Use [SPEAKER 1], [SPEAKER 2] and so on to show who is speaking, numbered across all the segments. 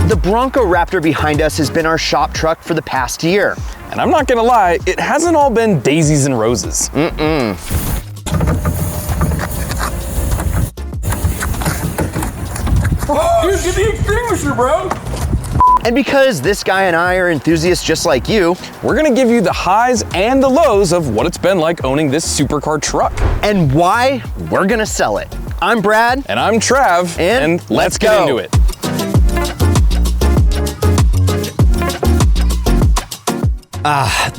[SPEAKER 1] The Bronco Raptor behind us has been our shop truck for the past year.
[SPEAKER 2] And I'm not gonna lie, it hasn't all been daisies and roses.
[SPEAKER 1] Dude,
[SPEAKER 2] get the extinguisher, bro!
[SPEAKER 1] And because this guy and I are enthusiasts just like you,
[SPEAKER 2] we're gonna give you the highs and the lows of what it's been like owning this supercar truck.
[SPEAKER 1] And why we're gonna sell it. I'm Brad.
[SPEAKER 2] And I'm Trav.
[SPEAKER 1] And
[SPEAKER 2] let's get into it.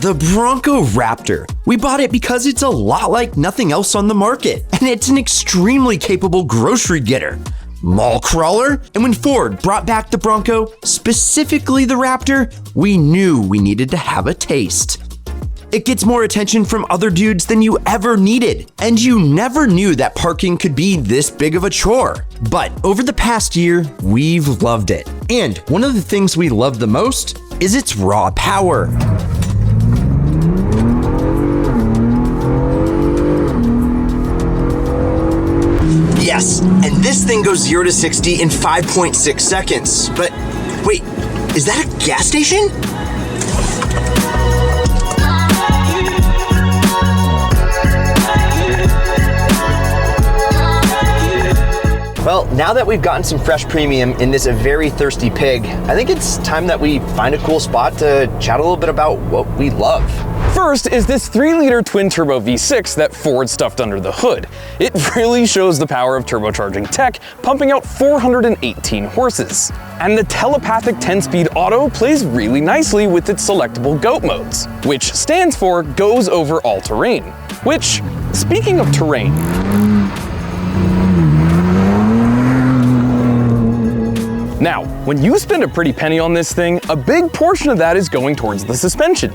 [SPEAKER 3] The Bronco Raptor. We bought it because it's a lot like nothing else on the market, and it's an extremely capable grocery getter, mall crawler, and when Ford brought back the Bronco, specifically the Raptor, we knew we needed to have a taste. It gets more attention from other dudes than you ever needed, and you never knew that parking could be this big of a chore. But over the past year, we've loved it. And one of the things we love the most is its raw power. Yes, and this thing goes 0 to 60 in 5.6 seconds. But wait, is that a gas station?
[SPEAKER 1] Well, now that we've gotten some fresh premium in this very thirsty pig, I think it's time that we find a cool spot to chat a little bit about what we love.
[SPEAKER 2] First is this 3-liter twin-turbo V6 that Ford stuffed under the hood. It really shows the power of turbocharging tech, pumping out 418 horses. And the telepathic 10-speed auto plays really nicely with its selectable GOAT modes, which stands for Goes Over All Terrain. Which, speaking of terrain, now, when you spend a pretty penny on this thing, a big portion of that is going towards the suspension.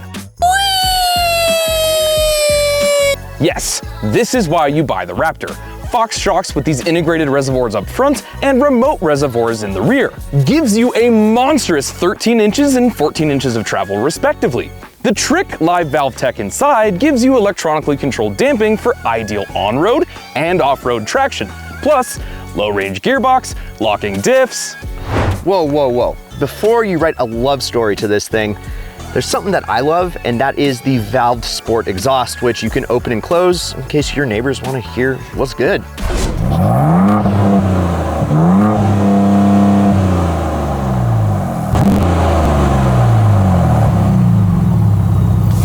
[SPEAKER 2] Yes, this is why you buy the Raptor. Fox shocks with these integrated reservoirs up front and remote reservoirs in the rear. Gives you a monstrous 13 inches and 14 inches of travel respectively. The Trick live valve tech inside gives you electronically controlled damping for ideal on-road and off-road traction. Plus, low-range gearbox, locking diffs.
[SPEAKER 1] Whoa, whoa, whoa. Before you write a love story to this thing, there's something that I love, and that is the valved sport exhaust, which you can open and close in case your neighbors want to hear what's good.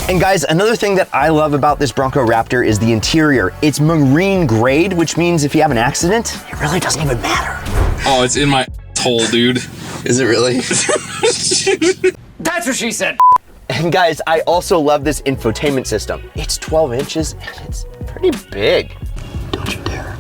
[SPEAKER 1] And guys, another thing that I love about this Bronco Raptor is the interior. It's marine grade, which means if you have an accident, it really doesn't even matter.
[SPEAKER 4] Oh, it's in my hole, dude.
[SPEAKER 3] Is it really?
[SPEAKER 2] That's what she said.
[SPEAKER 1] And guys, I also love this infotainment system. It's 12 inches and it's pretty big. Don't you dare.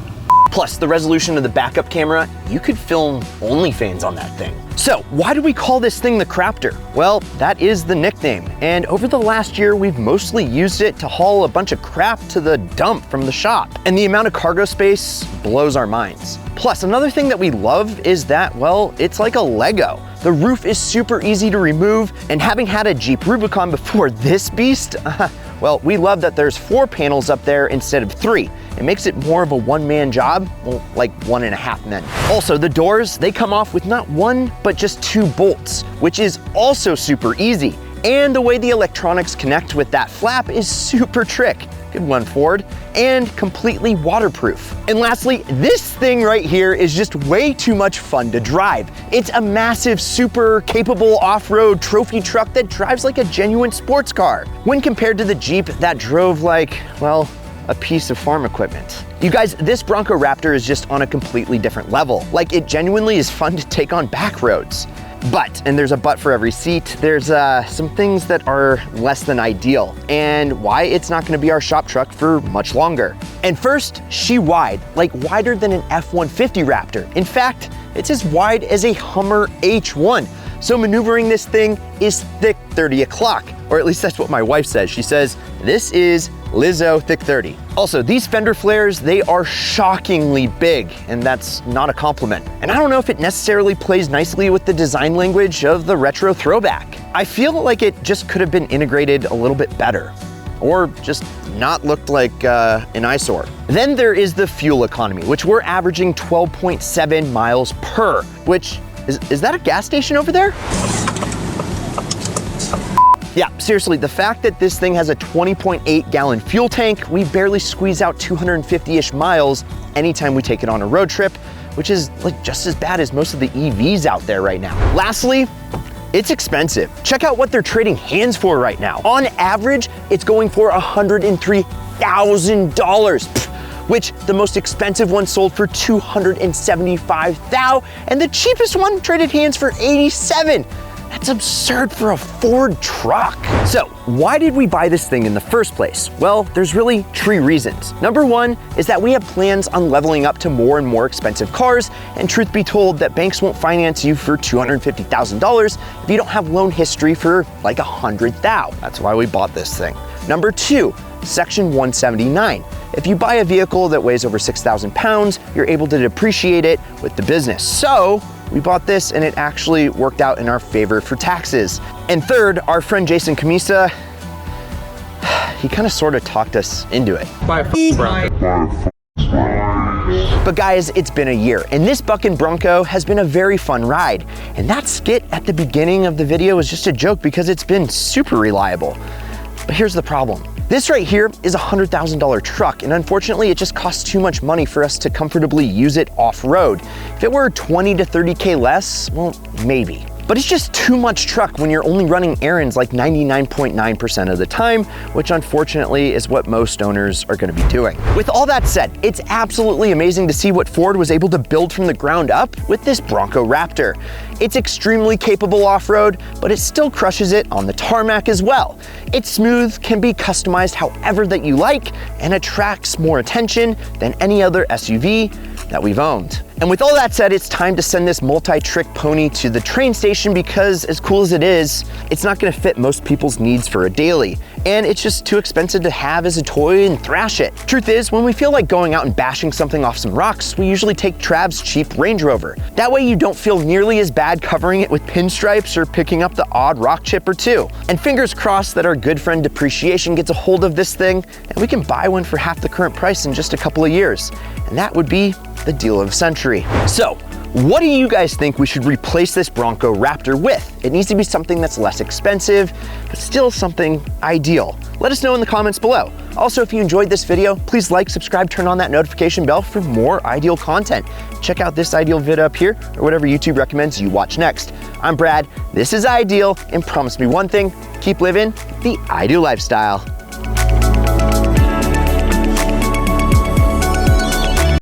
[SPEAKER 1] Plus, the resolution of the backup camera, you could film OnlyFans on that thing. So, why do we call this thing the Craptor? Well, that is the nickname. And over the last year, we've mostly used it to haul a bunch of crap to the dump from the shop. And the amount of cargo space blows our minds. Plus, another thing that we love is that, well, it's like a Lego. The roof is super easy to remove, and having had a Jeep Rubicon before this beast, well, we love that there's 4 panels up there instead of 3. It makes it more of a one-man job, well, like 1.5 men. Also, the doors, they come off with not 1, but just 2 bolts, which is also super easy. And the way the electronics connect with that flap is super trick. Good one, Ford. And completely waterproof. And lastly, this thing right here is just way too much fun to drive. It's a massive, super capable off-road trophy truck that drives like a genuine sports car, when compared to the Jeep that drove like, well, a piece of farm equipment. You guys, this Bronco Raptor is just on a completely different level. Like, it genuinely is fun to take on back roads. But, and there's a but for every seat, there's some things that are less than ideal, and why it's not gonna be our shop truck for much longer. And first, she wide, like wider than an F-150 Raptor. In fact, it's as wide as a Hummer H1. So maneuvering this thing is thick 30 o'clock, or at least that's what my wife says. She says, this is Lizzo thick 30. Also, these fender flares, they are shockingly big, and that's not a compliment. And I don't know if it necessarily plays nicely with the design language of the retro throwback. I feel like it just could have been integrated a little bit better, or just not looked like an eyesore. Then there is the fuel economy, which we're averaging 12.7 miles per, which Is that a gas station over there? Yeah, seriously, the fact that this thing has a 20.8 gallon fuel tank, we barely squeeze out 250-ish miles anytime we take it on a road trip, which is like just as bad as most of the EVs out there right now. Lastly, it's expensive. Check out what they're trading hands for right now. On average, it's going for $103,000, which the most expensive one sold for $275,000, and the cheapest one traded hands for $87,000. That's absurd for a Ford truck. So why did we buy this thing in the first place? Well, there's really 3 reasons. Number 1 is that we have plans on leveling up to more and more expensive cars, and truth be told, that banks won't finance you for $250,000 if you don't have loan history for like $100,000. That's why we bought this thing. Number 2, Section 179. If you buy a vehicle that weighs over 6,000 pounds, you're able to depreciate it with the business. So we bought this and it actually worked out in our favor for taxes. And third, our friend Jason Camisa, he kind of sort of talked us into it. But guys, it's been a year and this bucking Bronco has been a very fun ride. And that skit at the beginning of the video was just a joke because it's been super reliable. But here's the problem. This right here is a $100,000 truck, and unfortunately it just costs too much money for us to comfortably use it off-road. If it were 20 to 30K less, well, maybe. But it's just too much truck when you're only running errands like 99.9% of the time, which unfortunately is what most owners are gonna be doing. With all that said, it's absolutely amazing to see what Ford was able to build from the ground up with this Bronco Raptor. It's extremely capable off-road, but it still crushes it on the tarmac as well. It's smooth, can be customized however that you like, and attracts more attention than any other SUV that we've owned. And with all that said, it's time to send this multi-trick pony to the train station because as cool as it is, it's not gonna fit most people's needs for a daily. And it's just too expensive to have as a toy and thrash it. Truth is, when we feel like going out and bashing something off some rocks, we usually take Trav's cheap Range Rover. That way you don't feel nearly as bad covering it with pinstripes or picking up the odd rock chip or two. And fingers crossed that our good friend Depreciation gets a hold of this thing and we can buy one for half the current price in just a couple of years. And that would be the deal of the century. So, what do you guys think we should replace this Bronco Raptor with? It needs to be something that's less expensive, but still something ideal. Let us know in the comments below. Also, if you enjoyed this video, please like, subscribe, turn on that notification bell for more ideal content. Check out this ideal vid up here, or whatever YouTube recommends you watch next. I'm Brad, this is Ideal, and promise me one thing, keep living the ideal lifestyle.